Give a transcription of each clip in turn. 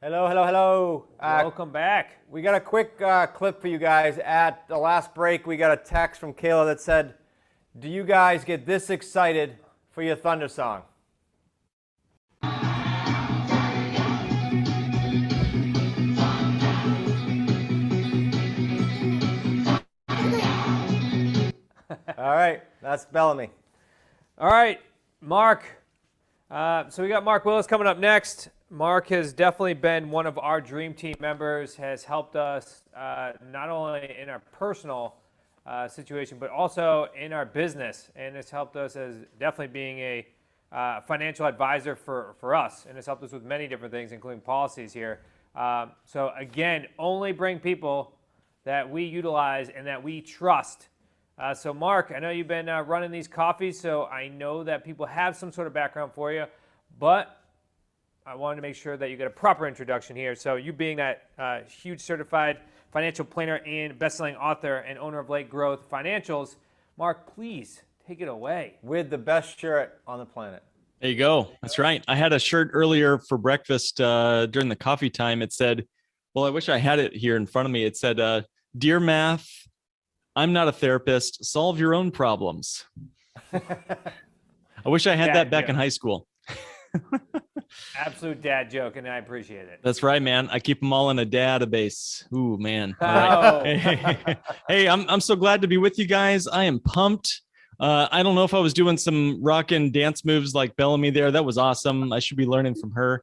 Hello, hello, hello. Welcome back. We got a quick clip for you guys. At the last break, we got a text from Kayla that said, "Do you guys get this excited for your Thunder song?" All right, that's Bellamy. All right, Mark. So we got Mark Willis coming up next. Mark has definitely been one of our dream team members, has helped us not only in our personal situation, but also in our business, and has helped us as definitely being a financial advisor for us, and has helped us with many different things, including policies here. So again, only bring people that we utilize and that we trust. So Mark, I know you've been running these coffees, so I know that people have some sort of background for you, but I wanted to make sure that you get a proper introduction here. So you being that huge certified financial planner and best-selling author and owner of Lake Growth Financials, Mark, please take it away. With the best shirt on the planet. There you go. That's right. I had a shirt earlier for breakfast during the coffee time. It said, well, I wish I had it here in front of me. It said, "Dear Math, I'm not a therapist. Solve your own problems." I wish I had that back in high school. Absolute dad joke, and I appreciate it. That's right, man. I keep them all in a database. Ooh, man. All right. Hey, I'm so glad to be with you guys. I am pumped. I don't know if I was doing some rock and dance moves like Bellamy there. That was awesome. I should be learning from her.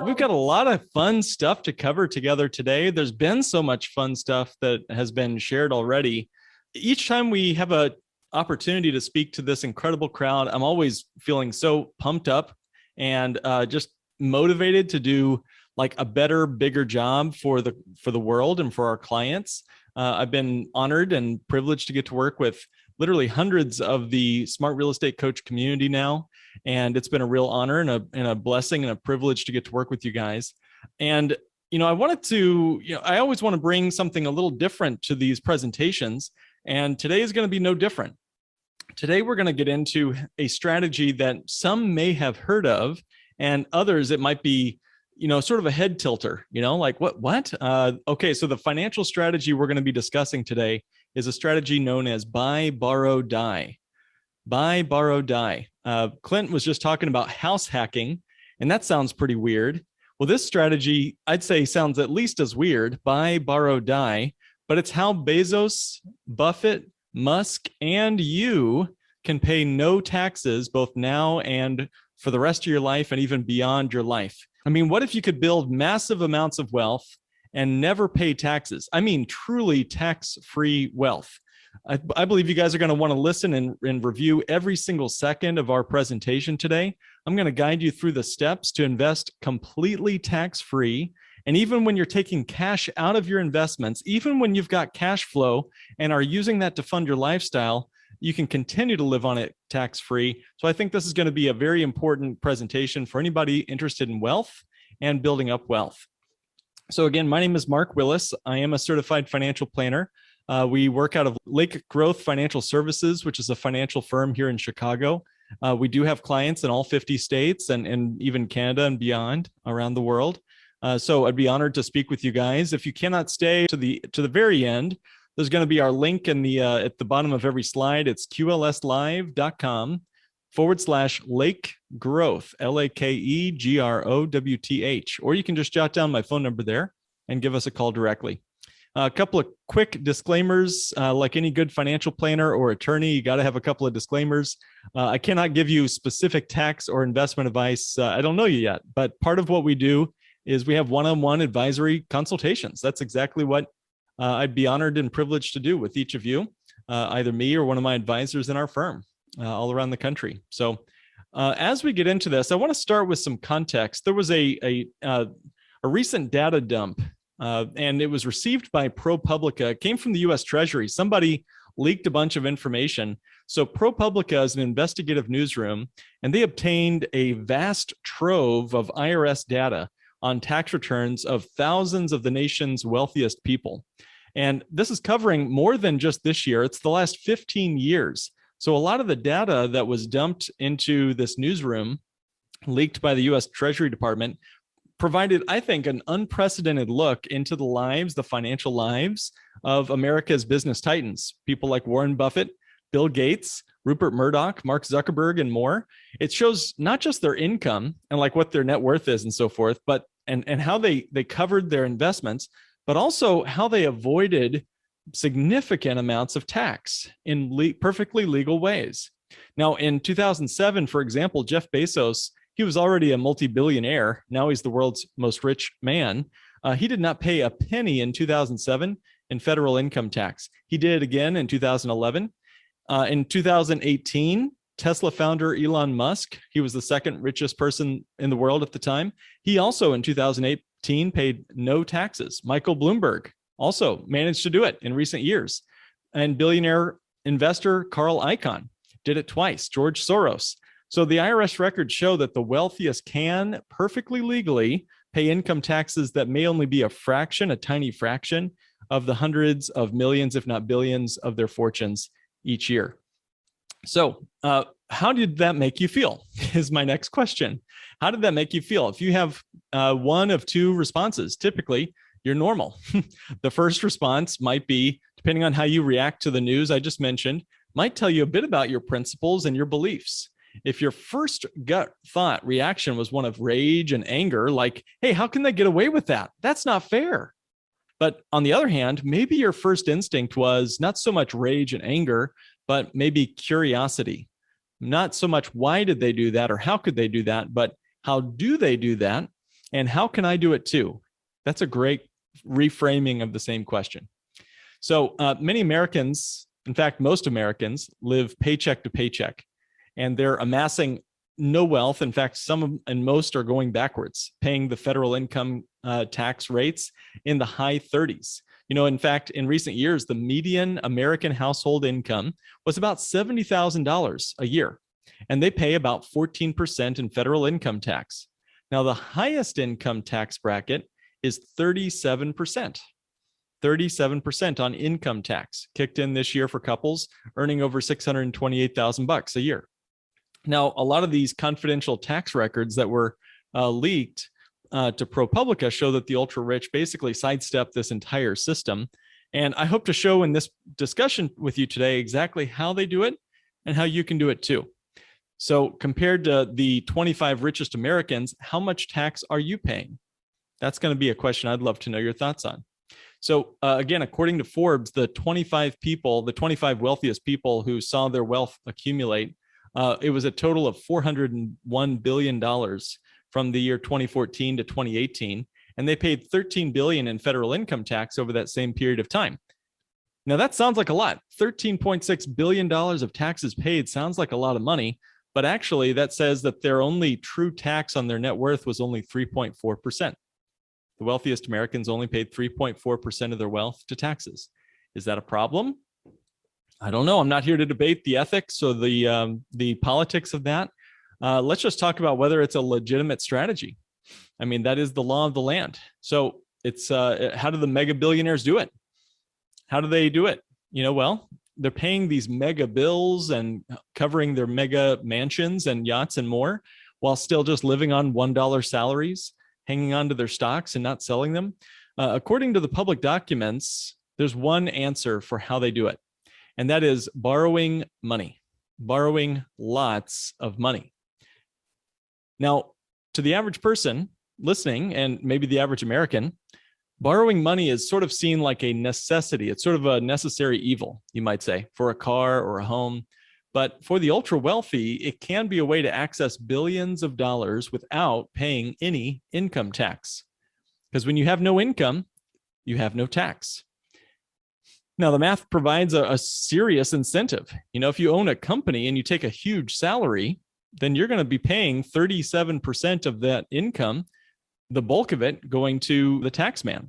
We've got a lot of fun stuff to cover together today. There's been so much fun stuff that has been shared already. Each time we have an opportunity to speak to this incredible crowd, I'm always feeling so pumped up and just motivated to do like a better, bigger job for the world and for our clients. I've been honored and privileged to get to work with literally hundreds of the smart real estate coach community now. And it's been a real honor and a blessing and a privilege to get to work with you guys. And, I wanted to, I always want to bring something a little different to these presentations. And today is going to be no different. Today, we're going to get into a strategy that some may have heard of, and others, it might be, sort of a head tilter, like what? Okay, so the financial strategy we're going to be discussing today is a strategy known as Buy, Borrow, Die. Buy, Borrow, Die. Clint was just talking about house hacking, and that sounds pretty weird. Well, this strategy, I'd say, sounds at least as weird, Buy, Borrow, Die, but it's how Bezos, Buffett, Musk, and you can pay no taxes both now and for the rest of your life and even beyond your life. I mean, what if you could build massive amounts of wealth and never pay taxes? I mean, truly tax-free wealth. I believe you guys are going to want to listen and review every single second of our presentation today. I'm going to guide you through the steps to invest completely tax-free. And even when you're taking cash out of your investments, even when you've got cash flow and are using that to fund your lifestyle, you can continue to live on it tax-free. So I think this is going to be a very important presentation for anybody interested in wealth and building up wealth. So again, my name is Mark Willis. I am a certified financial planner. We work out of Lake Growth Financial Services, which is a financial firm here in Chicago. We do have clients in all 50 states and even Canada and beyond around the world. So I'd be honored to speak with you guys. If you cannot stay to the very end, there's going to be our link in the at the bottom of every slide. It's qlslive.com/Lake Growth, LAKEGROWTH. Or you can just jot down my phone number there and give us a call directly. A couple of quick disclaimers. Like any good financial planner or attorney, you got to have a couple of disclaimers. I cannot give you specific tax or investment advice. I don't know you yet, but part of what we do is we have one-on-one advisory consultations. That's exactly what I'd be honored and privileged to do with each of you, either me or one of my advisors in our firm all around the country. So as we get into this, I want to start with some context. There was a recent data dump, and it was received by ProPublica. It came from the U.S. Treasury. Somebody leaked a bunch of information. So ProPublica is an investigative newsroom, and they obtained a vast trove of IRS data on tax returns of thousands of the nation's wealthiest people. And this is covering more than just this year. It's the last 15 years. So a lot of the data that was dumped into this newsroom, leaked by the U.S. Treasury Department, provided, I think, an unprecedented look into the financial lives of America's business titans, people like Warren Buffett, Bill Gates, Rupert Murdoch, Mark Zuckerberg, and more. It shows not just their income and like what their net worth is and so forth, but and how they covered their investments, but also how they avoided significant amounts of tax in perfectly legal ways. Now, in 2007, for example, Jeff Bezos, he was already a multi-billionaire. Now he's the world's most rich man. He did not pay a penny in 2007 in federal income tax. He did again in 2011. In 2018, Tesla founder Elon Musk, he was the second richest person in the world at the time. He also in 2018 paid no taxes. Michael Bloomberg also managed to do it in recent years. And billionaire investor Carl Icahn did it twice, George Soros. So the IRS records show that the wealthiest can perfectly legally pay income taxes that may only be a tiny fraction of the hundreds of millions, if not billions, of their fortunes each year. So how did that make you feel is my next question. How did that make you feel? If you have one of two responses, typically you're normal. The first response might be, depending on how you react to the news I just mentioned, might tell you a bit about your principles and your beliefs. If your first gut thought reaction was one of rage and anger, like, hey, how can they get away with that? That's not fair. But on the other hand, maybe your first instinct was not so much rage and anger, but maybe curiosity. Not so much why did they do that or how could they do that, but how do they do that? And how can I do it too? That's a great reframing of the same question. So many Americans, in fact, most Americans live paycheck to paycheck, and they're amassing no wealth. In fact, some and most are going backwards, paying the federal income tax rates in the high 30s. You know, in fact, in recent years, the median American household income was about $70,000 a year, and they pay about 14% in federal income tax. Now, the highest income tax bracket is 37%. 37% on income tax kicked in this year for couples earning over $628,000 a year. Now, a lot of these confidential tax records that were leaked to ProPublica show that the ultra rich basically sidestep this entire system. And I hope to show in this discussion with you today exactly how they do it and how you can do it too. So compared to the 25 richest Americans, how much tax are you paying? That's going to be a question I'd love to know your thoughts on. So again, according to Forbes, the 25 wealthiest people who saw their wealth accumulate, it was a total of $401 billion from the year 2014 to 2018, and they paid $13 billion in federal income tax over that same period of time. Now that sounds like a lot. $13.6 billion of taxes paid sounds like a lot of money, but actually that says that their only true tax on their net worth was only 3.4%. The wealthiest Americans only paid 3.4% of their wealth to taxes. Is that a problem? I don't know. I'm not here to debate the ethics or the politics of that. Let's just talk about whether it's a legitimate strategy. I mean, that is the law of the land. So it's how do the mega billionaires do it? How do they do it? You know, well, they're paying these mega bills and covering their mega mansions and yachts and more while still just living on $1 salaries, hanging on to their stocks and not selling them. According to the public documents, there's one answer for how they do it, and that is borrowing money, borrowing lots of money. Now, to the average person listening, and maybe the average American, borrowing money is sort of seen like a necessity. It's sort of a necessary evil, you might say, for a car or a home. But for the ultra wealthy, it can be a way to access billions of dollars without paying any income tax. Because when you have no income, you have no tax. Now, the math provides a serious incentive. You know, if you own a company and you take a huge salary, then you're going to be paying 37% of that income, the bulk of it going to the tax man.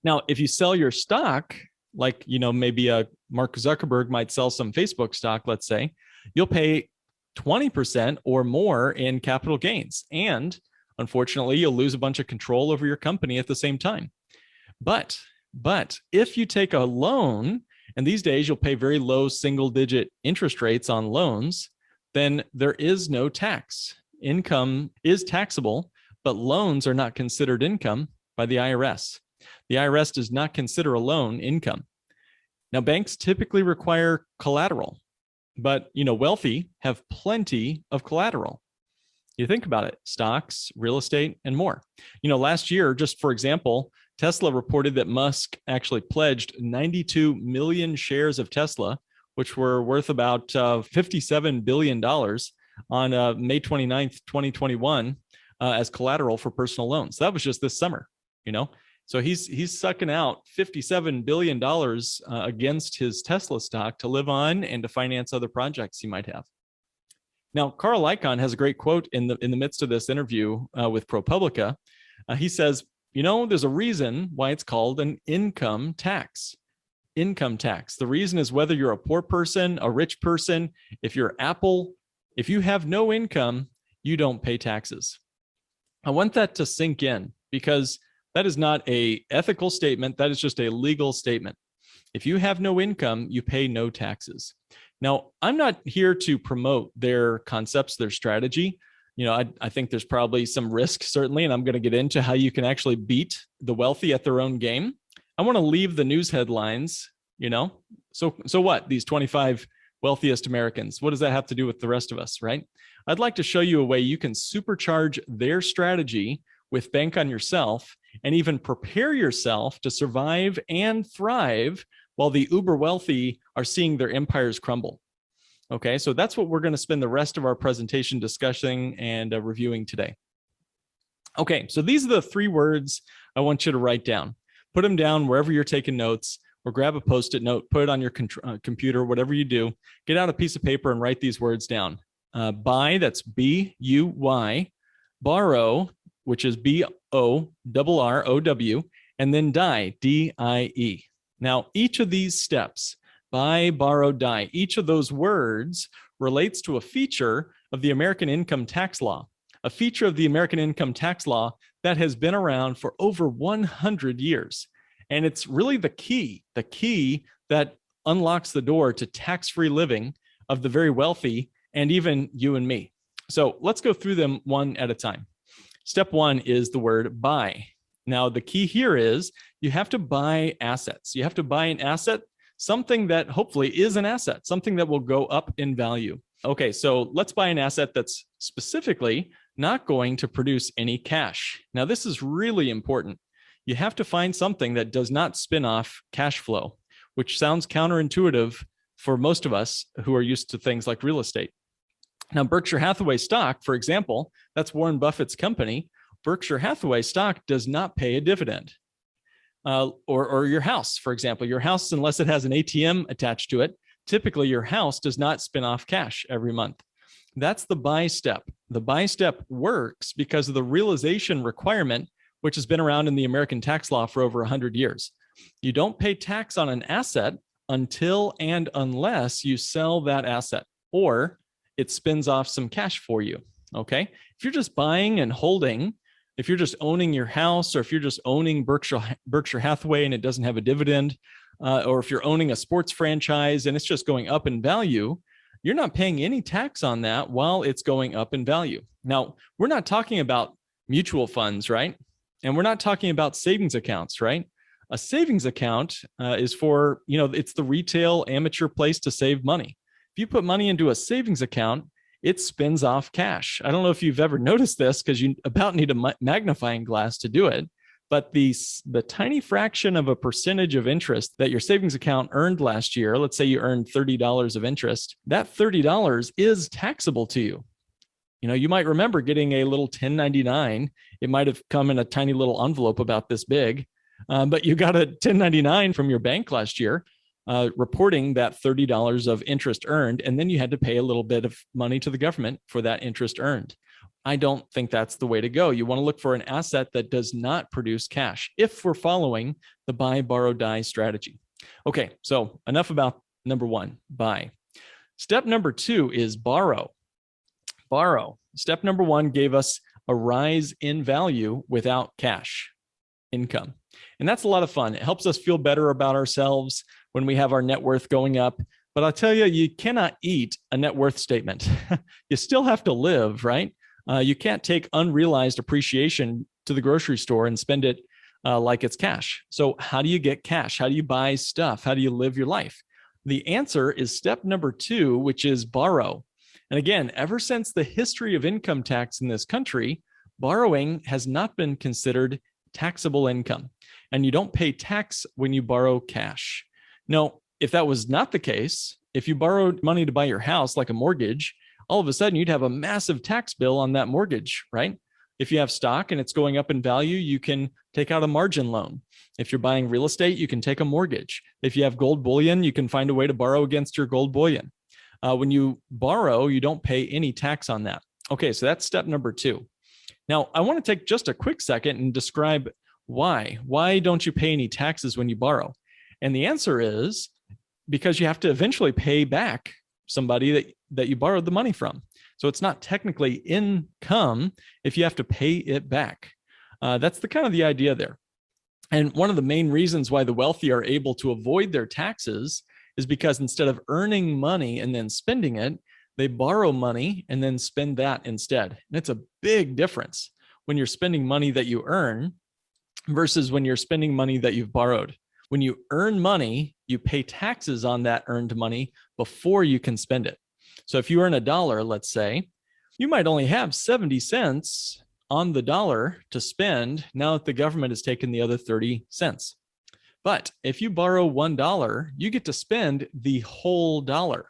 Now, if you sell your stock, like, you know, maybe Mark Zuckerberg might sell some Facebook stock, let's say, you'll pay 20% or more in capital gains. And unfortunately, you'll lose a bunch of control over your company at the same time. But if you take a loan, and these days you'll pay very low single-digit interest rates on loans, then there is no tax. Income is taxable, but loans are not considered income by the IRS. The IRS does not consider a loan income. Now, banks typically require collateral, but wealthy have plenty of collateral. You think about it, stocks, real estate, and more. Last year, just for example, Tesla reported that Musk actually pledged 92 million shares of Tesla, which were worth about $57 billion on May 29th, 2021, as collateral for personal loans. That was just this summer, So he's sucking out $57 billion against his Tesla stock to live on and to finance other projects he might have. Now, Carl Icahn has a great quote in the midst of this interview with ProPublica. He says, there's a reason why it's called an income tax. Income tax. The reason is whether you're a poor person, a rich person, if you're Apple, if you have no income, you don't pay taxes. I want that to sink in because that is not an ethical statement. That is just a legal statement. If you have no income, you pay no taxes. Now, I'm not here to promote their concepts, their strategy. I think there's probably some risk, certainly, and I'm going to get into how you can actually beat the wealthy at their own game. I want to leave the news headlines, So what? These 25 wealthiest Americans, what does that have to do with the rest of us, right? I'd like to show you a way you can supercharge their strategy with Bank on Yourself and even prepare yourself to survive and thrive while the uber wealthy are seeing their empires crumble. Okay, so that's what we're going to spend the rest of our presentation discussing and reviewing today. Okay, so these are the 3 words I want you to write down. Put them down wherever you're taking notes, or grab a Post-it note, put it on your computer, whatever you do. Get out a piece of paper and write these words down. Buy, that's B-U-Y. Borrow, which is B-O-R-R-O-W. And then die, D-I-E. Now, each of these steps, buy, borrow, die, each of those words relates to a feature of the American income tax law, a feature of the American income tax law that has been around for over 100 years. And it's really the key that unlocks the door to tax-free living of the very wealthy and even you and me. So let's go through them one at a time. Step 1 is the word buy. Now, the key here is you have to buy assets. You have to buy an asset, something that hopefully is an asset, something that will go up in value. Okay, so let's buy an asset that's specifically not going to produce any cash. Now, this is really important. You have to find something that does not spin off cash flow, which sounds counterintuitive for most of us who are used to things like real estate. Now, Berkshire Hathaway stock, for example, that's Warren Buffett's company. Berkshire Hathaway stock does not pay a dividend. Or your house, for example, your house, unless it has an ATM attached to it, typically your house does not spin off cash every month. That's the buy step. The buy step works because of the realization requirement, which has been around in the American tax law for over 100 years. You don't pay tax on an asset until and unless you sell that asset or it spins off some cash for you, okay? If you're just buying and holding, if you're just owning your house, or if you're just owning Berkshire Hathaway and it doesn't have a dividend, or if you're owning a sports franchise and it's just going up in value, you're not paying any tax on that while it's going up in value. Now, we're not talking about mutual funds, right? And we're not talking about savings accounts, right? A savings account is for, it's the retail amateur place to save money. If you put money into a savings account, it spins off cash. I don't know if you've ever noticed this because you about need a magnifying glass to do it, but the tiny fraction of a percentage of interest that your savings account earned last year, let's say you earned $30 of interest, that $30 is taxable to you. You might remember getting a little 1099. It might have come in a tiny little envelope about this big, but you got a 1099 from your bank last year reporting that $30 of interest earned, and then you had to pay a little bit of money to the government for that interest earned. I don't think that's the way to go. You want to look for an asset that does not produce cash if we're following the buy, borrow, die strategy. Okay, so enough about number 1, buy. Step number 2 is borrow. Borrow. Step number 1 gave us a rise in value without cash income. And that's a lot of fun. It helps us feel better about ourselves when we have our net worth going up. But I'll tell you, you cannot eat a net worth statement. You still have to live, right? You can't take unrealized appreciation to the grocery store and spend it like it's cash. So how do you get cash? How do you buy stuff? How do you live your life? The answer is step number 2, which is borrow. And again, ever since the history of income tax in this country, borrowing has not been considered taxable income. And you don't pay tax when you borrow cash. No, if that was not the case, if you borrowed money to buy your house, like a mortgage, all of a sudden you'd have a massive tax bill on that mortgage, right? If you have stock and it's going up in value, you can take out a margin loan. If you're buying real estate, you can take a mortgage. If you have gold bullion, you can find a way to borrow against your gold bullion. When you borrow, you don't pay any tax on that. Okay, so that's step number 2. Now, I want to take just a quick second and describe why. Why don't you pay any taxes when you borrow? And the answer is because you have to eventually pay back somebody that you borrowed the money from. So it's not technically income if you have to pay it back. That's the kind of the idea there. And one of the main reasons why the wealthy are able to avoid their taxes is because instead of earning money and then spending it, they borrow money and then spend that instead. And it's a big difference when you're spending money that you earn versus when you're spending money that you've borrowed. When you earn money, you pay taxes on that earned money before you can spend it. So if you earn $1, let's say, you might only have 70 cents on the dollar to spend now that the government has taken the other 30 cents. But if you borrow $1, you get to spend the whole dollar,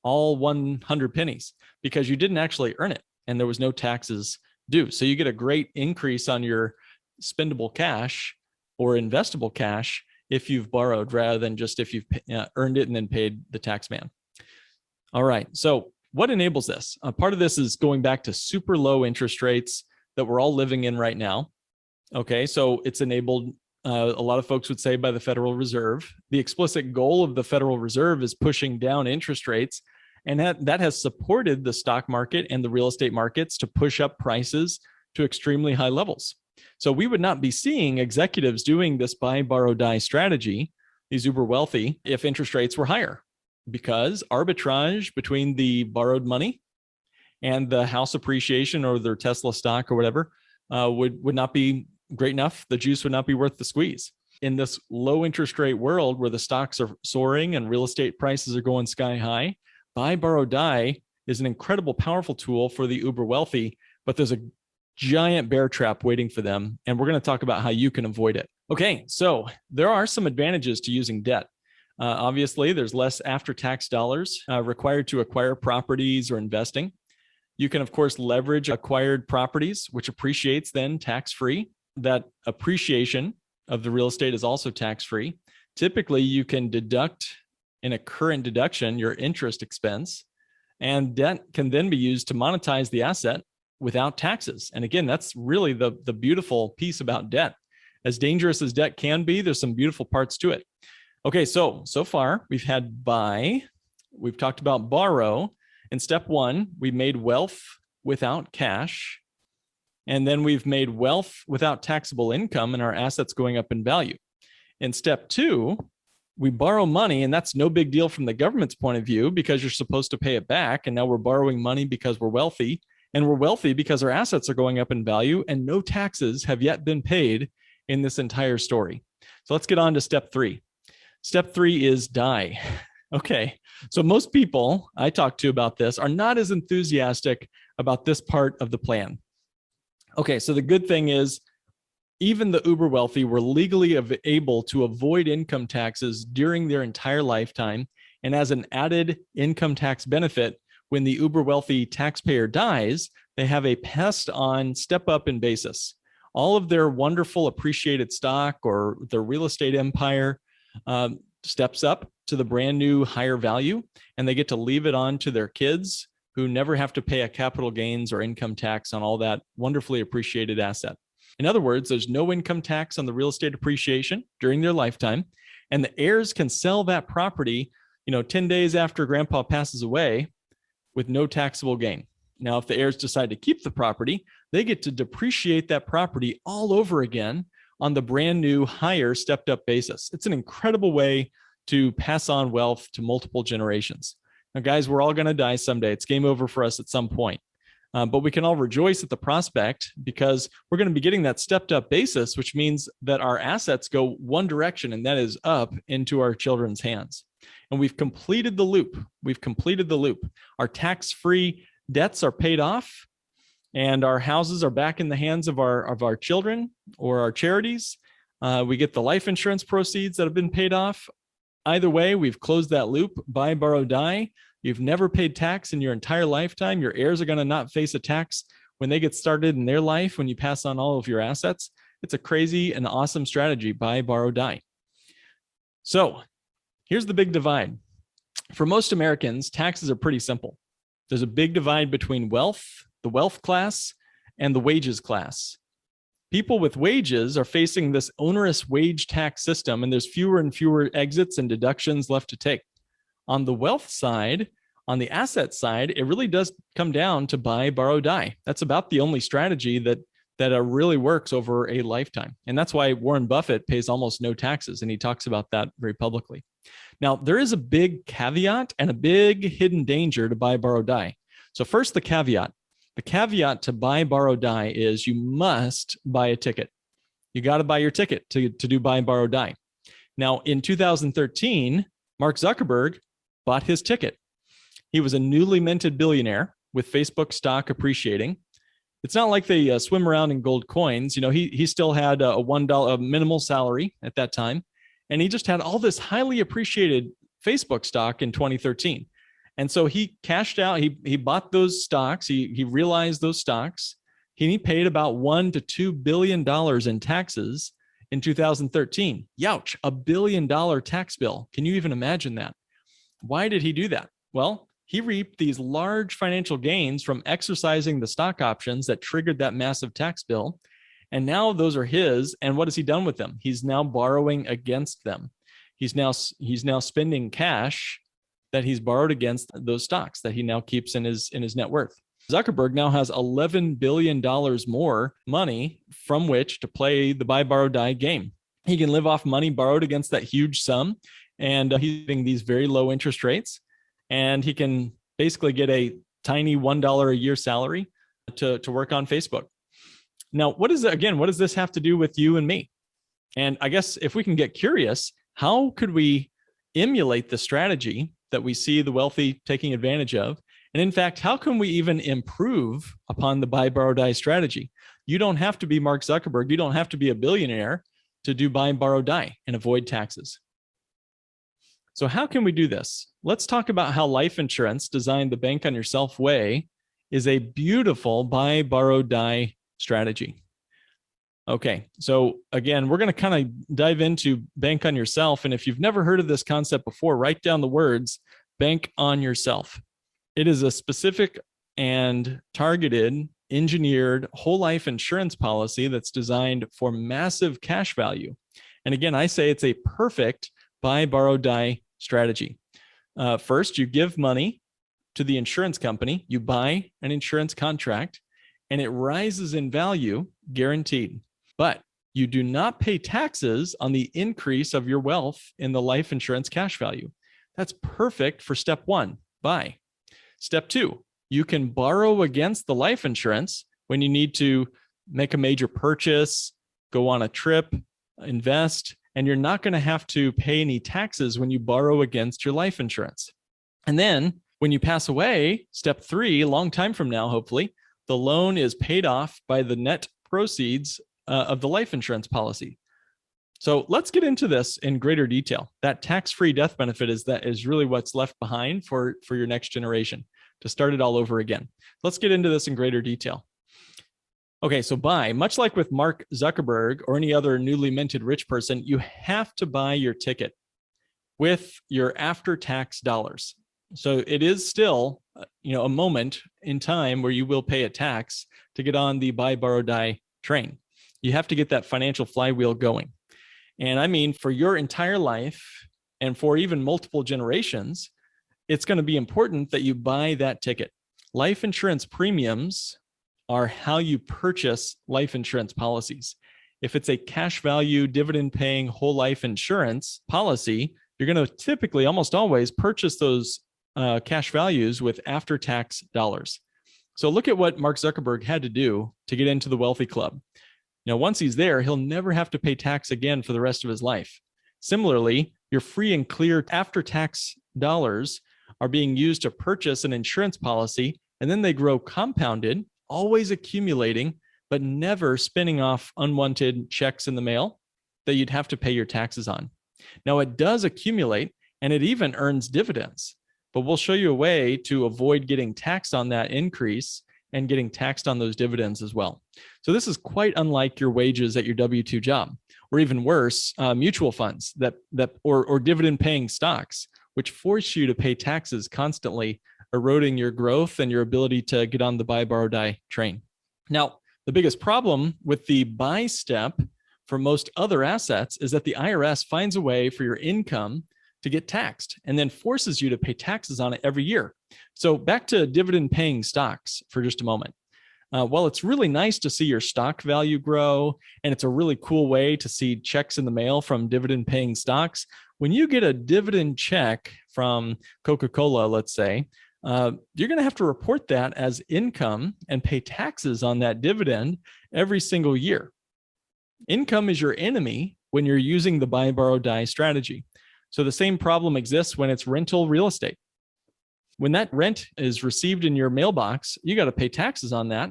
all 100 pennies, because you didn't actually earn it and there was no taxes due. So you get a great increase on your spendable cash or investable cash if you've borrowed rather than just if you've earned it and then paid the tax man. All right. So what enables this? Part of this is going back to super low interest rates that we're all living in right now. Okay. So it's enabled, a lot of folks would say, by the Federal Reserve. The explicit goal of the Federal Reserve is pushing down interest rates. And that has supported the stock market and the real estate markets to push up prices to extremely high levels. So we would not be seeing executives doing this buy, borrow, die strategy, these uber wealthy, if interest rates were higher, because arbitrage between the borrowed money and the house appreciation or their Tesla stock or whatever would not be great enough. The juice would not be worth the squeeze. In this low interest rate world where the stocks are soaring and real estate prices are going sky high, buy, borrow, die is an incredible, powerful tool for the uber wealthy, but there's a giant bear trap waiting for them. And we're going to talk about how you can avoid it. Okay, so there are some advantages to using debt. Obviously, there's less after-tax dollars required to acquire properties or investing. You can, of course, leverage acquired properties, which appreciates then tax-free. That appreciation of the real estate is also tax-free. Typically, you can deduct in a current deduction your interest expense, and debt can then be used to monetize the asset without taxes. And again, that's really the beautiful piece about debt. As dangerous as debt can be, there's some beautiful parts to it. Okay, so far we've had buy, we've talked about borrow. In step 1, we made wealth without cash. And then we've made wealth without taxable income and our assets going up in value. In step 2, we borrow money, and that's no big deal from the government's point of view because you're supposed to pay it back. And now we're borrowing money because we're wealthy. And we're wealthy because our assets are going up in value and no taxes have yet been paid in this entire story. So let's get on to step 3. Step 3 is die. Okay, so most people I talk to about this are not as enthusiastic about this part of the plan. Okay, so the good thing is even the uber wealthy were legally able to avoid income taxes during their entire lifetime. And as an added income tax benefit, when the uber wealthy taxpayer dies, they have a passed on step up in basis. All of their wonderful appreciated stock or their real estate empire steps up to the brand new higher value, and they get to leave it on to their kids who never have to pay a capital gains or income tax on all that wonderfully appreciated asset. In other words, there's no income tax on the real estate appreciation during their lifetime, and the heirs can sell that property, 10 days after grandpa passes away with no taxable gain. Now, if the heirs decide to keep the property, they get to depreciate that property all over again on the brand new higher stepped up basis. It's an incredible way to pass on wealth to multiple generations. Now, guys, we're all going to die someday. It's game over for us at some point. But we can all rejoice at the prospect because we're going to be getting that stepped up basis, which means that our assets go one direction, and that is up into our children's hands. And we've completed the loop. We've completed the loop. Our tax-free debts are paid off, and our houses are back in the hands of our children or our charities. We get the life insurance proceeds that have been paid off. Either way, we've closed that loop. Buy, borrow, die. You've never paid tax in your entire lifetime. Your heirs are going to not face a tax when they get started in their life, when you pass on all of your assets. It's a crazy and awesome strategy. Buy, borrow, die. So here's the big divide. For most Americans, taxes are pretty simple. There's a big divide between wealth, the wealth class, and the wages class. People with wages are facing this onerous wage tax system, and there's fewer and fewer exits and deductions left to take. On the wealth side, on the asset side, it really does come down to buy, borrow, die. That's about the only strategy that really works over a lifetime. And that's why Warren Buffett pays almost no taxes, and he talks about that very publicly. Now, there is a big caveat and a big hidden danger to buy, borrow, die. So first, the caveat. The caveat to buy, borrow, die is you must buy a ticket. You got to buy your ticket to do buy, borrow, die. Now, in 2013, Mark Zuckerberg bought his ticket. He was a newly minted billionaire with Facebook stock appreciating. It's not like they swim around in gold coins. You know, he still had a $1 minimal salary at that time, and he just had all this highly appreciated Facebook stock in 2013. And so he cashed out, he bought those stocks, he realized those stocks, he paid about $1 to $2 billion in taxes in 2013. Youch, $1 billion tax bill. Can you even imagine that? Why did he do that? Well, he reaped these large financial gains from exercising the stock options that triggered that massive tax bill. And now those are his. And what has he done with them? He's now borrowing against them. He's now spending cash that he's borrowed against those stocks that he now keeps in his net worth. Zuckerberg now has $11 billion more money from which to play the buy, borrow, die game. He can live off money borrowed against that huge sum, and he's getting these very low interest rates, and he can basically get a tiny $1 a year salary to work on Facebook. Now, what does this have to do with you and me? And I guess if we can get curious, how could we emulate the strategy that we see the wealthy taking advantage of? And in fact, how can we even improve upon the buy, borrow, die strategy? You don't have to be Mark Zuckerberg. You don't have to be a billionaire to do buy, borrow, die and avoid taxes. So how can we do this? Let's talk about how life insurance, designed the bank on yourself way, is a beautiful buy, borrow, die strategy. Okay, so again, we're going to kind of dive into bank on yourself. And if you've never heard of this concept before, write down the words bank on yourself. It is a specific and targeted, engineered whole life insurance policy that's designed for massive cash value. And again, I say it's a perfect buy, borrow, die strategy. First, you give money to the insurance company, you buy an insurance contract, and it rises in value, guaranteed. But you do not pay taxes on the increase of your wealth in the life insurance cash value. That's perfect for step one, buy. Step two, you can borrow against the life insurance when you need to make a major purchase, go on a trip, invest, and you're not going to have to pay any taxes when you borrow against your life insurance. And then when you pass away, step three, a long time from now, hopefully, the loan is paid off by the net proceeds of the life insurance policy. So let's get into this in greater detail. That tax-free death benefit is really what's left behind for your next generation to start it all over again. Let's get into this in greater detail. Okay, so buy, much like with Mark Zuckerberg or any other newly minted rich person, you have to buy your ticket with your after-tax dollars. So it is still, a moment in time where you will pay a tax to get on the buy, borrow, die train. You have to get that financial flywheel going. And I mean, for your entire life and for even multiple generations, it's going to be important that you buy that ticket. Life insurance premiums are how you purchase life insurance policies. If it's a cash value, dividend paying whole life insurance policy, you're going to typically almost always purchase those cash values with after-tax dollars. So look at what Mark Zuckerberg had to do to get into the wealthy club. Now, once he's there, he'll never have to pay tax again for the rest of his life. Similarly, your free and clear after-tax dollars are being used to purchase an insurance policy, and then they grow compounded, always accumulating, but never spinning off unwanted checks in the mail that you'd have to pay your taxes on. Now, it does accumulate, and it even earns dividends, but we'll show you a way to avoid getting taxed on that increase and getting taxed on those dividends as well. So this is quite unlike your wages at your W-2 job, or even worse, mutual funds or dividend-paying stocks, which force you to pay taxes constantly, eroding your growth and your ability to get on the buy, borrow, die train. Now, the biggest problem with the buy step for most other assets is that the IRS finds a way for your income to get taxed and then forces you to pay taxes on it every year. So back to dividend paying stocks for just a moment. While it's really nice to see your stock value grow, and it's a really cool way to see checks in the mail from dividend paying stocks, when you get a dividend check from Coca-Cola, let's say, you're going to have to report that as income and pay taxes on that dividend every single year. Income is your enemy when you're using the buy, borrow, die strategy. So the same problem exists when it's rental real estate. When that rent is received in your mailbox, you got to pay taxes on that,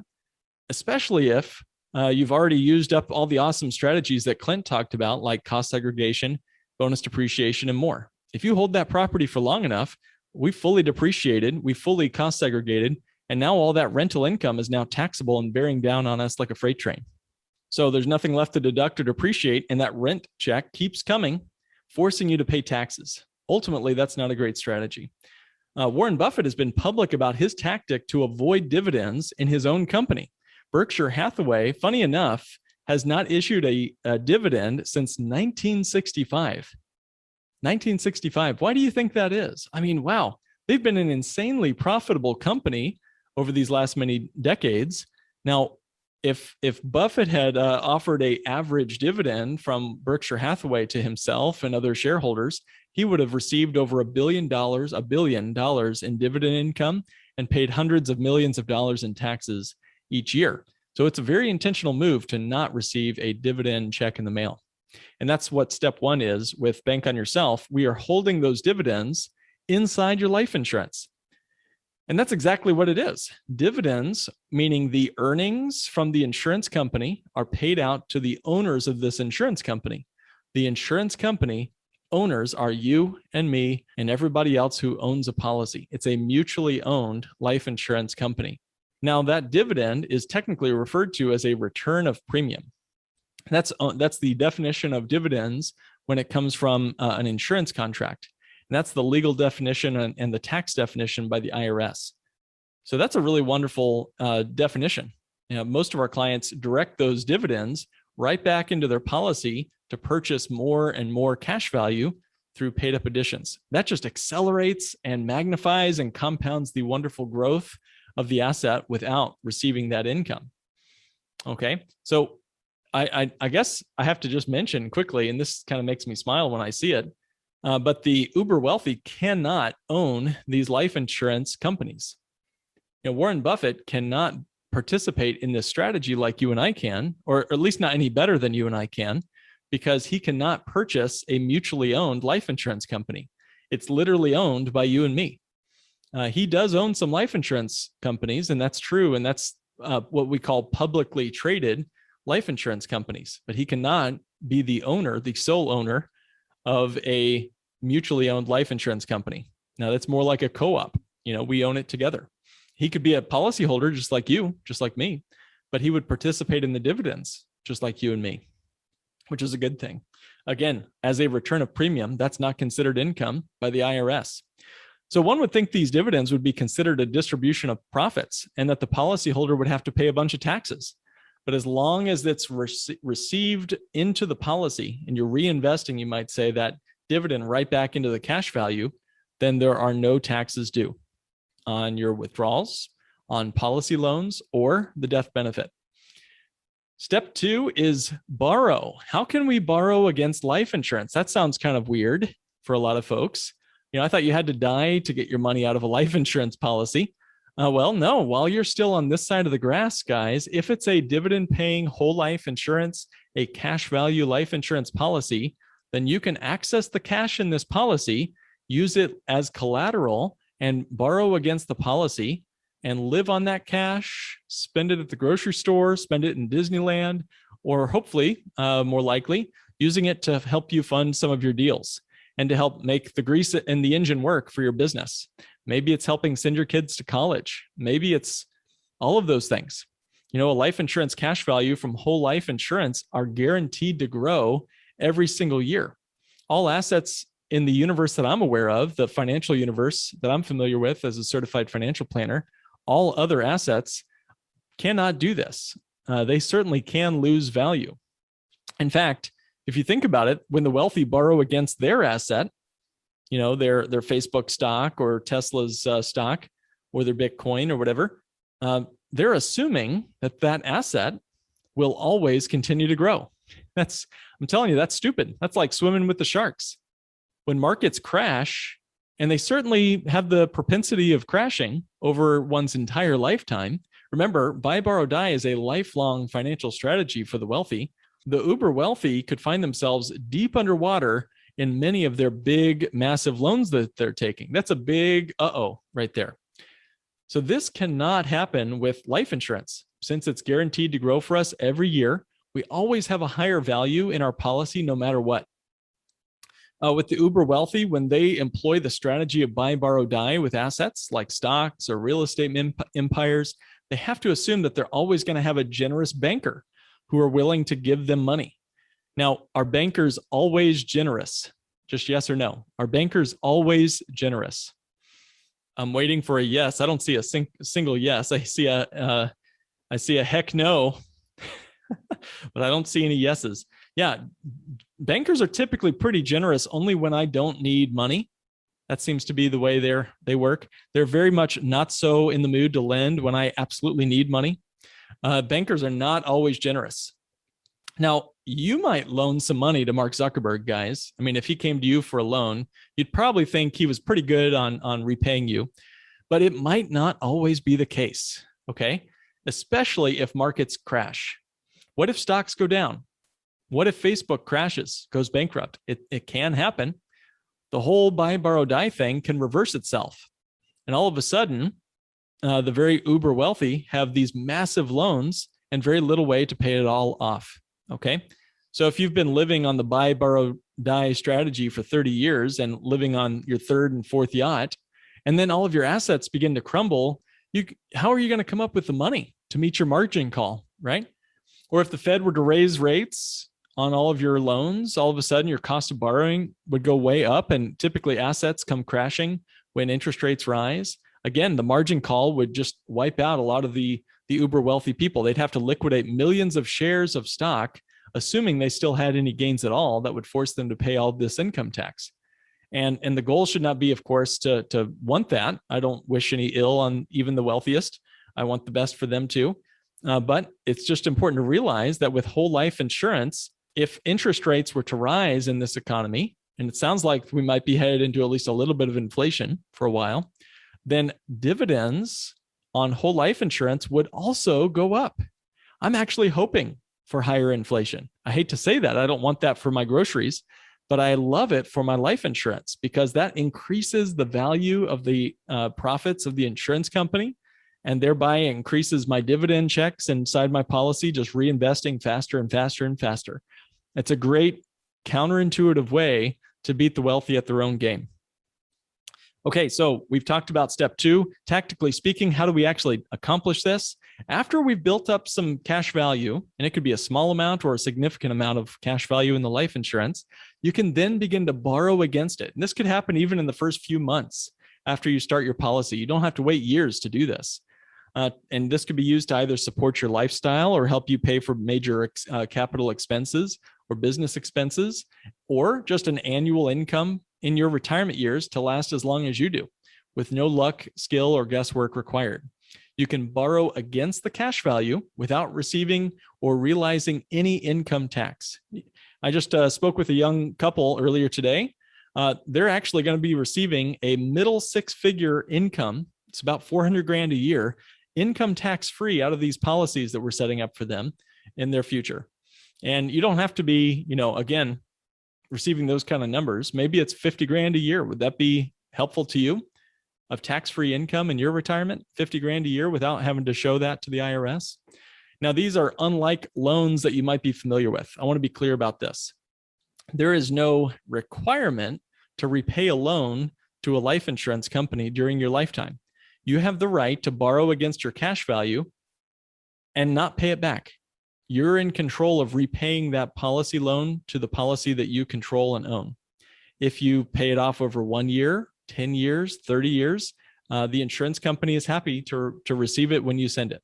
especially if you've already used up all the awesome strategies that Clint talked about, like cost segregation, bonus depreciation, and more. If you hold that property for long enough, we fully depreciated, we fully cost segregated, and now all that rental income is now taxable and bearing down on us like a freight train. So there's nothing left to deduct or depreciate, and that rent check keeps coming, forcing you to pay taxes. Ultimately, that's not a great strategy. Warren Buffett has been public about his tactic to avoid dividends in his own company. Berkshire Hathaway, funny enough, has not issued a dividend since 1965. 1965. Why do you think that is? I mean, wow, they've been an insanely profitable company over these last many decades. Now, if Buffett had offered an average dividend from Berkshire Hathaway to himself and other shareholders, he would have received over $1 billion in dividend income and paid hundreds of millions of dollars in taxes each year. So it's a very intentional move to not receive a dividend check in the mail. And that's what step one is with Bank on Yourself. We are holding those dividends inside your life insurance. And that's exactly what it is. Dividends, meaning the earnings from the insurance company, are paid out to the owners of this insurance company. The insurance company owners are you and me and everybody else who owns a policy. It's a mutually owned life insurance company. Now, that dividend is technically referred to as a return of premium. That's the definition of dividends when it comes from an insurance contract. And that's the legal definition and the tax definition by the IRS. So that's a really wonderful definition. You know, most of our clients direct those dividends right back into their policy to purchase more and more cash value through paid up additions. That just accelerates and magnifies and compounds the wonderful growth of the asset without receiving that income. Okay, so I guess I have to just mention quickly, and this kind of makes me smile when I see it, but the uber wealthy cannot own these life insurance companies. You know, Warren Buffett cannot participate in this strategy like you and I can, or at least not any better than you and I can, because he cannot purchase a mutually owned life insurance company. It's literally owned by you and me. He does own some life insurance companies, and that's true. And that's what we call publicly traded life insurance companies, but he cannot be the owner, the sole owner of a mutually owned life insurance company. Now that's more like a co-op. You know, we own it together. He could be a policyholder just like you, just like me, but he would participate in the dividends just like you and me, which is a good thing. Again, as a return of premium, that's not considered income by the IRS. So one would think these dividends would be considered a distribution of profits and that the policyholder would have to pay a bunch of taxes. But as long as it's received into the policy and you're reinvesting, you might say, that dividend right back into the cash value, then there are no taxes due on your withdrawals, on policy loans, or the death benefit. Step two is borrow. How can we borrow against life insurance? That sounds kind of weird for a lot of folks. You know, I thought you had to die to get your money out of a life insurance policy. Well, no, while you're still on this side of the grass, guys, if it's a dividend paying whole life insurance, a cash value life insurance policy, then you can access the cash in this policy, use it as collateral, and borrow against the policy and live on that cash, spend it at the grocery store, spend it in Disneyland, or hopefully, more likely, using it to help you fund some of your deals and to help make the grease in the engine work for your business. Maybe it's helping send your kids to college. Maybe it's all of those things. A life insurance cash value from whole life insurance are guaranteed to grow every single year. All assets in the universe that I'm aware of, the financial universe that I'm familiar with as a certified financial planner, all other assets cannot do this. They certainly can lose value. In fact, if you think about it, when the wealthy borrow against their asset, their Facebook stock or Tesla's stock or their Bitcoin or whatever, they're assuming that asset will always continue to grow. I'm telling you, that's stupid. That's like swimming with the sharks. When markets crash, and they certainly have the propensity of crashing over one's entire lifetime. Remember, buy, borrow, die is a lifelong financial strategy for the wealthy. The uber wealthy could find themselves deep underwater in many of their big, massive loans that they're taking. That's a big uh-oh right there. So this cannot happen with life insurance. Since it's guaranteed to grow for us every year, we always have a higher value in our policy no matter what. With the uber wealthy, when they employ the strategy of buy, borrow, die with assets like stocks or real estate empires, they have to assume that they're always going to have a generous banker who are willing to give them money. Now, are bankers always generous? Just yes or no. Are bankers always generous? I'm waiting for a yes. I don't see a single yes. I see a heck no, but I don't see any yeses. Yeah, bankers are typically pretty generous only when I don't need money. That seems to be the way they work. They're very much not so in the mood to lend when I absolutely need money. Bankers are not always generous. Now, you might loan some money to Mark Zuckerberg, guys. I mean, if he came to you for a loan, you'd probably think he was pretty good on repaying you, but it might not always be the case, okay? Especially if markets crash. What if stocks go down? What if Facebook crashes, goes bankrupt? It can happen. The whole buy, borrow, die thing can reverse itself. And all of a sudden, the very uber wealthy have these massive loans and very little way to pay it all off. Okay. So if you've been living on the buy, borrow, die strategy for 30 years and living on your third and fourth yacht, and then all of your assets begin to crumble, how are you going to come up with the money to meet your margin call, right? Or if the Fed were to raise rates on all of your loans, all of a sudden your cost of borrowing would go way up, and typically assets come crashing when interest rates rise. Again, the margin call would just wipe out a lot of the uber wealthy people. They'd have to liquidate millions of shares of stock, assuming they still had any gains at all, that would force them to pay all this income tax. And the goal should not be, of course, to want that. I don't wish any ill on even the wealthiest. I want the best for them too. But it's just important to realize that with whole life insurance, if interest rates were to rise in this economy, and it sounds like we might be headed into at least a little bit of inflation for a while, then dividends on whole life insurance would also go up. I'm actually hoping for higher inflation. I hate to say that. I don't want that for my groceries, but I love it for my life insurance because that increases the value of the profits of the insurance company, and thereby increases my dividend checks inside my policy, just reinvesting faster and faster and faster. It's a great counterintuitive way to beat the wealthy at their own game. Okay, so we've talked about step 2. Tactically speaking, how do we actually accomplish this? After we've built up some cash value, and it could be a small amount or a significant amount of cash value in the life insurance, you can then begin to borrow against it. And this could happen even in the first few months after you start your policy. You don't have to wait years to do this. And this could be used to either support your lifestyle or help you pay for major capital expenses or business expenses, or just an annual income in your retirement years to last as long as you do, with no luck, skill, or guesswork required. You can borrow against the cash value without receiving or realizing any income tax. I just spoke with a young couple earlier today. They're actually going to be receiving a middle six-figure income It's about 400 grand a year, income tax free out of these policies that we're setting up for them in their future. And you don't have to be, again, receiving those kind of numbers. Maybe it's 50 grand a year. Would that be helpful to you of tax-free income in your retirement? 50 grand a year without having to show that to the IRS. Now, these are unlike loans that you might be familiar with. I want to be clear about this. There is no requirement to repay a loan to a life insurance company during your lifetime. You have the right to borrow against your cash value and not pay it back. You're in control of repaying that policy loan to the policy that you control and own. If you pay it off over 1 year, 10 years, 30 years, the insurance company is happy to receive it when you send it.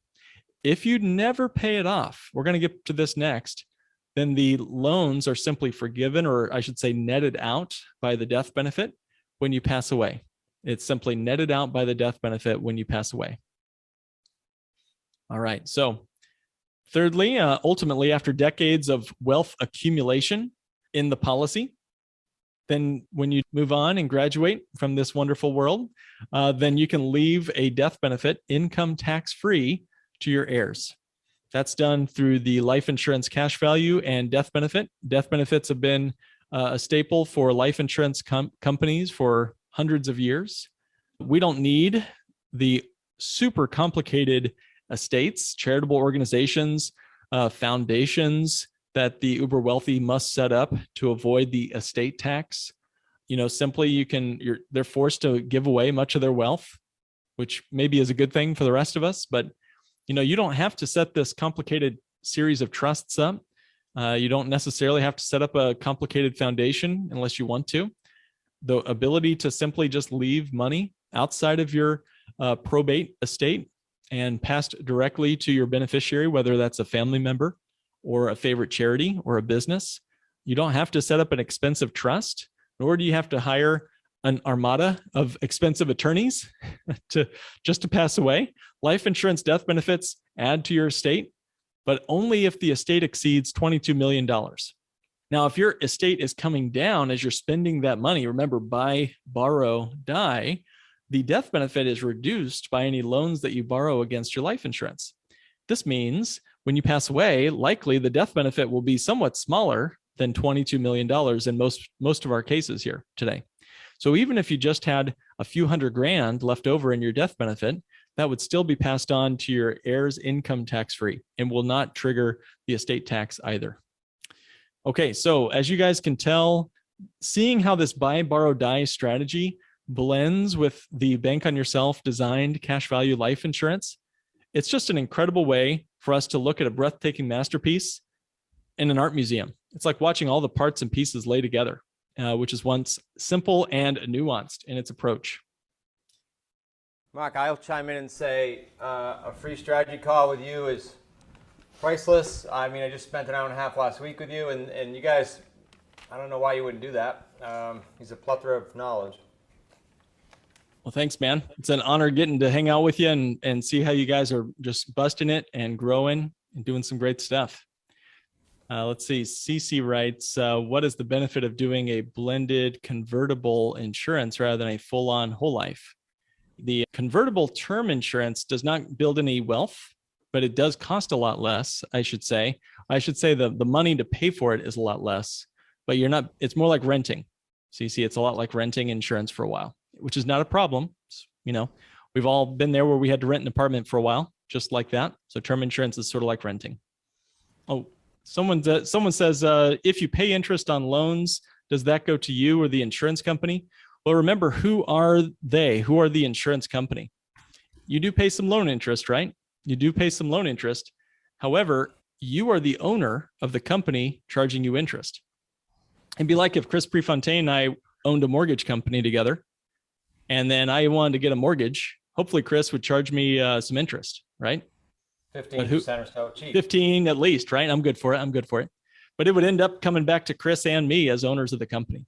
If you never pay it off, we're going to get to this next, then the loans are simply forgiven, or I should say netted out by the death benefit when you pass away. It's simply netted out by the death benefit when you pass away. All right, so thirdly, ultimately, after decades of wealth accumulation in the policy, then when you move on and graduate from this wonderful world, then you can leave a death benefit income tax-free to your heirs. That's done through the life insurance cash value and death benefit. Death benefits have been a staple for life insurance companies for hundreds of years. We don't need the super complicated estates, charitable organizations, foundations that the uber wealthy must set up to avoid the estate tax. Simply they're forced to give away much of their wealth, which maybe is a good thing for the rest of us, but you don't have to set this complicated series of trusts up. You don't necessarily have to set up a complicated foundation unless you want to. The ability to simply just leave money outside of your probate estate and passed directly to your beneficiary, whether that's a family member or a favorite charity or a business. You don't have to set up an expensive trust, nor do you have to hire an armada of expensive attorneys to pass away. Life insurance death benefits add to your estate, but only if the estate exceeds $22 million. Now, if your estate is coming down as you're spending that money, remember, buy, borrow, die, the death benefit is reduced by any loans that you borrow against your life insurance. This means when you pass away, likely the death benefit will be somewhat smaller than $22 million in most of our cases here today. So even if you just had a few hundred grand left over in your death benefit, that would still be passed on to your heirs income tax-free and will not trigger the estate tax either. Okay, so as you guys can tell, seeing how this buy, borrow, die strategy blends with the bank on yourself designed cash value life insurance, it's just an incredible way for us to look at a breathtaking masterpiece in an art museum. It's like watching all the parts and pieces lay together, which is once simple and nuanced in its approach. Mark, I'll chime in and say a free strategy call with you is priceless. I mean, I just spent an hour and a half last week with you, and you guys, I don't know why you wouldn't do that. He's a plethora of knowledge. Well, thanks, man. It's an honor getting to hang out with you and see how you guys are just busting it and growing and doing some great stuff. Let's see. CC writes, what is the benefit of doing a blended convertible insurance rather than a full-on whole life? The convertible term insurance does not build any wealth, but it does cost a lot less, I should say. The money to pay for it is a lot less, but it's more like renting. CC, it's a lot like renting insurance for a while, which is not a problem. We've all been there where we had to rent an apartment for a while, just like that. So term insurance is sort of like renting. Oh, someone says, if you pay interest on loans, does that go to you or the insurance company? Well, remember, who are they? Who are the insurance company? You do pay some loan interest, right? You do pay some loan interest. However, you are the owner of the company charging you interest. It'd be like if Chris Prefontaine and I owned a mortgage company together, and then I wanted to get a mortgage. Hopefully, Chris would charge me some interest, right? 15% or so cheap. 15 at least, right? I'm good for it. But it would end up coming back to Chris and me as owners of the company.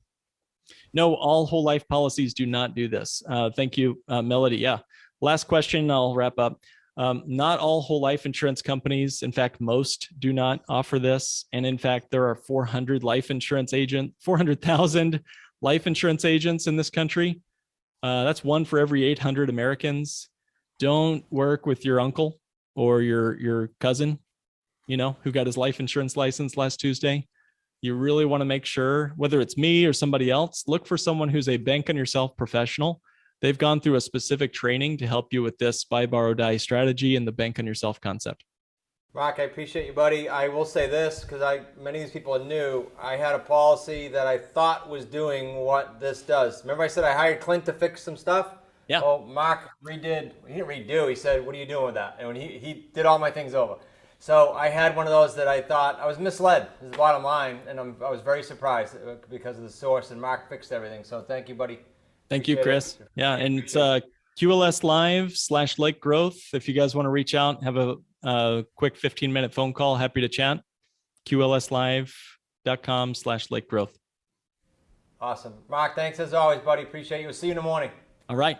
No, all whole life policies do not do this. Thank you, Melody. Yeah. Last question, I'll wrap up. Not all whole life insurance companies, in fact, most do not offer this. And in fact, there are 400,000 life insurance agents in this country. That's one for every 800 Americans. don't work with your uncle or your cousin, who got his life insurance license last Tuesday. You really want to make sure, whether it's me or somebody else, look for someone who's a bank on yourself professional. They've gone through a specific training to help you with this buy, borrow, die strategy and the bank on yourself concept. Mark, I appreciate you, buddy. I will say this, because many of these people are new. I had a policy that I thought was doing what this does. Remember I said I hired Clint to fix some stuff? Yeah. Well, Mark redid. He didn't redo. He said, what are you doing with that? And when he did all my things over. So I had one of those that I thought I was misled, is the bottom line. And I was very surprised because of the source, and Mark fixed everything. So thank you, buddy. Thank you, Chris. Yeah, and it's QLS Live/Lake Growth. If you guys want to reach out, have a quick 15-minute phone call. Happy to chat. QLSlive.com/Lake Growth. Awesome. Mark, thanks as always, buddy. Appreciate you. We'll see you in the morning. All right.